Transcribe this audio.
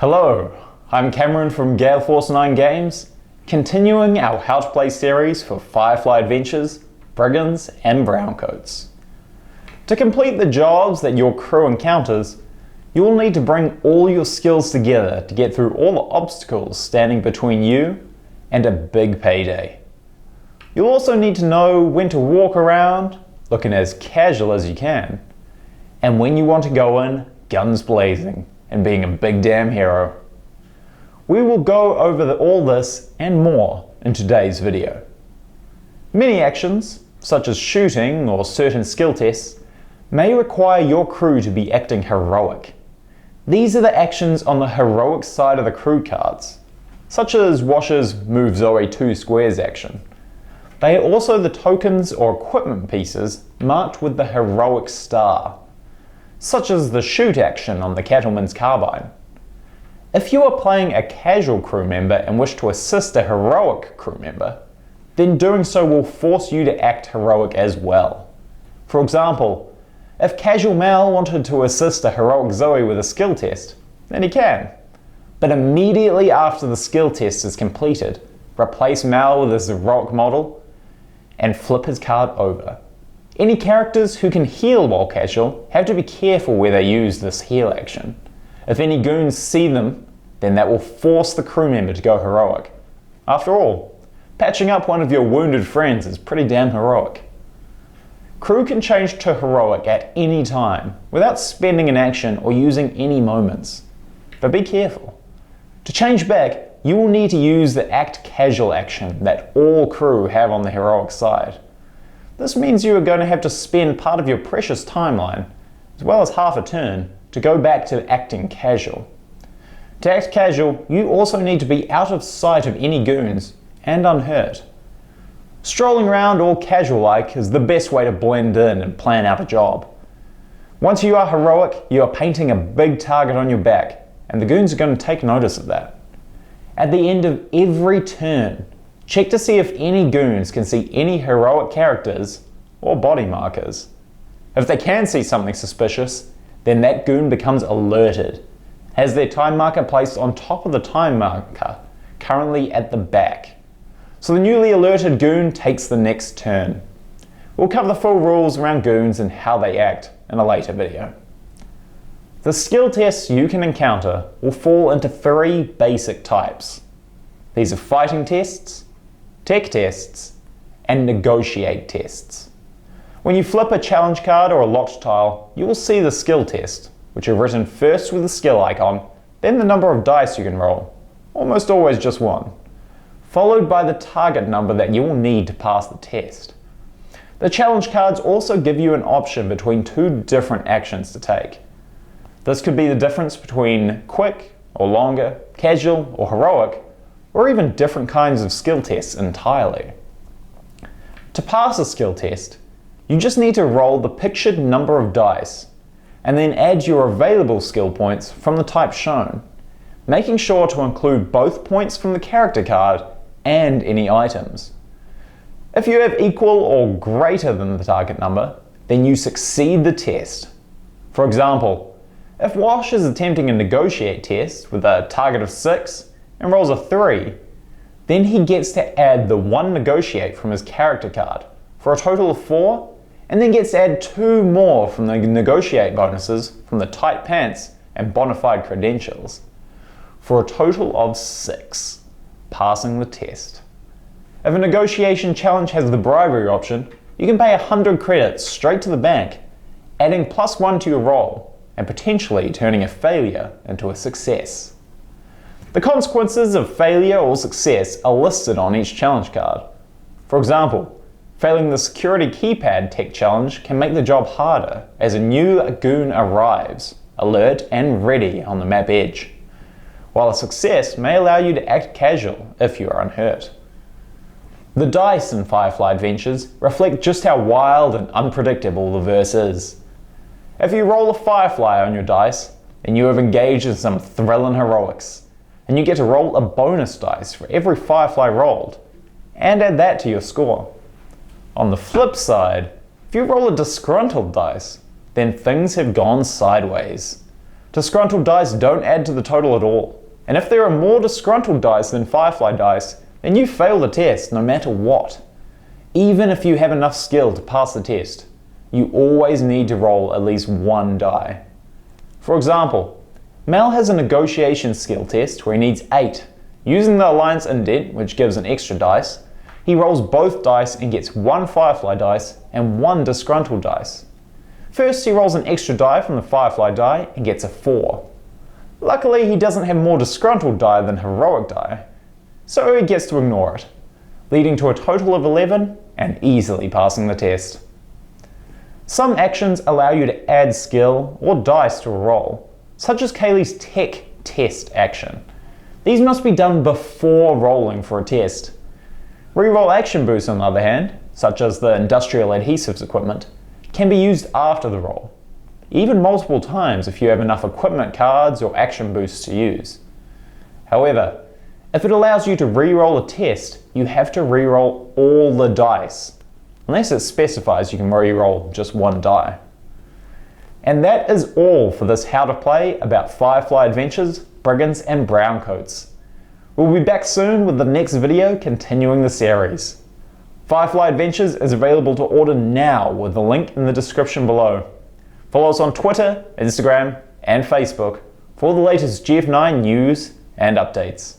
Hello, I'm Cameron from Gale Force 9 Games, continuing our How to Play series for Firefly Adventures, Brigands and Browncoats. To complete the jobs that your crew encounters, you will need to bring all your skills together to get through all the obstacles standing between you and a big payday. You'll also need to know when to walk around, looking as casual as you can, and when you want to go in guns blazing and being a big damn hero. We will go over all this and more in today's video. Many actions, such as shooting or certain skill tests, may require your crew to be acting heroic. These are the actions on the heroic side of the crew cards, such as Wash's Move Zoe 2 Squares action. They are also the tokens or equipment pieces marked with the heroic star, such as the shoot action on the Cattleman's Carbine. If you are playing a casual crew member and wish to assist a heroic crew member, then doing so will force you to act heroic as well. For example, if Casual Mal wanted to assist a heroic Zoe with a skill test, then he can. But immediately after the skill test is completed, replace Mal with his heroic model and flip his card over. Any characters who can heal while casual have to be careful where they use this heal action. If any goons see them, then that will force the crew member to go heroic. After all, patching up one of your wounded friends is pretty damn heroic. Crew can change to heroic at any time without spending an action or using any moments. But be careful. To change back, you will need to use the Act Casual action that all crew have on the heroic side. This means you are going to have to spend part of your precious timeline, as well as half a turn, to go back to acting casual. To act casual, you also need to be out of sight of any goons and unhurt. Strolling around all casual-like is the best way to blend in and plan out a job. Once you are heroic, you are painting a big target on your back, and the goons are going to take notice of that. At the end of every turn, check to see if any goons can see any heroic characters or body markers. If they can see something suspicious, then that goon becomes alerted, has their time marker placed on top of the time marker, currently at the back. So the newly alerted goon takes the next turn. We'll cover the full rules around goons and how they act in a later video. The skill tests you can encounter will fall into 3 basic types. These are fighting tests, tech tests, and negotiate tests. When you flip a challenge card or a locked tile, you will see the skill test, which are written first with the skill icon, then the number of dice you can roll, almost always just 1, followed by the target number that you will need to pass the test. The challenge cards also give you an option between 2 different actions to take. This could be the difference between quick or longer, casual or heroic, or even different kinds of skill tests entirely. To pass a skill test, you just need to roll the pictured number of dice, and then add your available skill points from the type shown, making sure to include both points from the character card and any items. If you have equal or greater than the target number, then you succeed the test. For example, if Wash is attempting a negotiate test with a target of 6 and rolls a 3, then he gets to add the 1 negotiate from his character card for a total of 4, and then gets to add 2 more from the negotiate bonuses from the tight pants and bona fide credentials, for a total of 6, passing the test. If a negotiation challenge has the bribery option, you can pay 100 credits straight to the bank, adding +1 to your roll, and potentially turning a failure into a success. The consequences of failure or success are listed on each challenge card. For example, failing the security keypad tech challenge can make the job harder as a new goon arrives, alert and ready on the map edge, while a success may allow you to act casual if you are unhurt. The dice in Firefly Adventures reflect just how wild and unpredictable the verse is. If you roll a Firefly on your dice, then you have engaged in some thrilling heroics, and you get to roll a bonus dice for every Firefly rolled, and add that to your score. On the flip side, if you roll a disgruntled dice, then things have gone sideways. Disgruntled dice don't add to the total at all, and if there are more disgruntled dice than Firefly dice, then you fail the test no matter what. Even if you have enough skill to pass the test, you always need to roll at least one die. For example, Mel has a negotiation skill test where he needs 8. Using the alliance indent, which gives an extra dice, he rolls both dice and gets 1 Firefly dice and 1 disgruntled dice. First, he rolls an extra die from the Firefly die and gets a 4. Luckily, he doesn't have more disgruntled die than heroic die, so he gets to ignore it, leading to a total of 11 and easily passing the test. Some actions allow you to add skill or dice to a roll, such as Kaylee's tech test action. These must be done before rolling for a test. Reroll action boosts, on the other hand, such as the industrial adhesives equipment, can be used after the roll, even multiple times if you have enough equipment cards or action boosts to use. However, if it allows you to reroll a test, you have to reroll all the dice, unless it specifies you can reroll just one die. And that is all for this How to Play about Firefly Adventures, Brigands and Browncoats. We'll be back soon with the next video continuing the series. Firefly Adventures is available to order now with the link in the description below. Follow us on Twitter, Instagram and Facebook for the latest GF9 news and updates.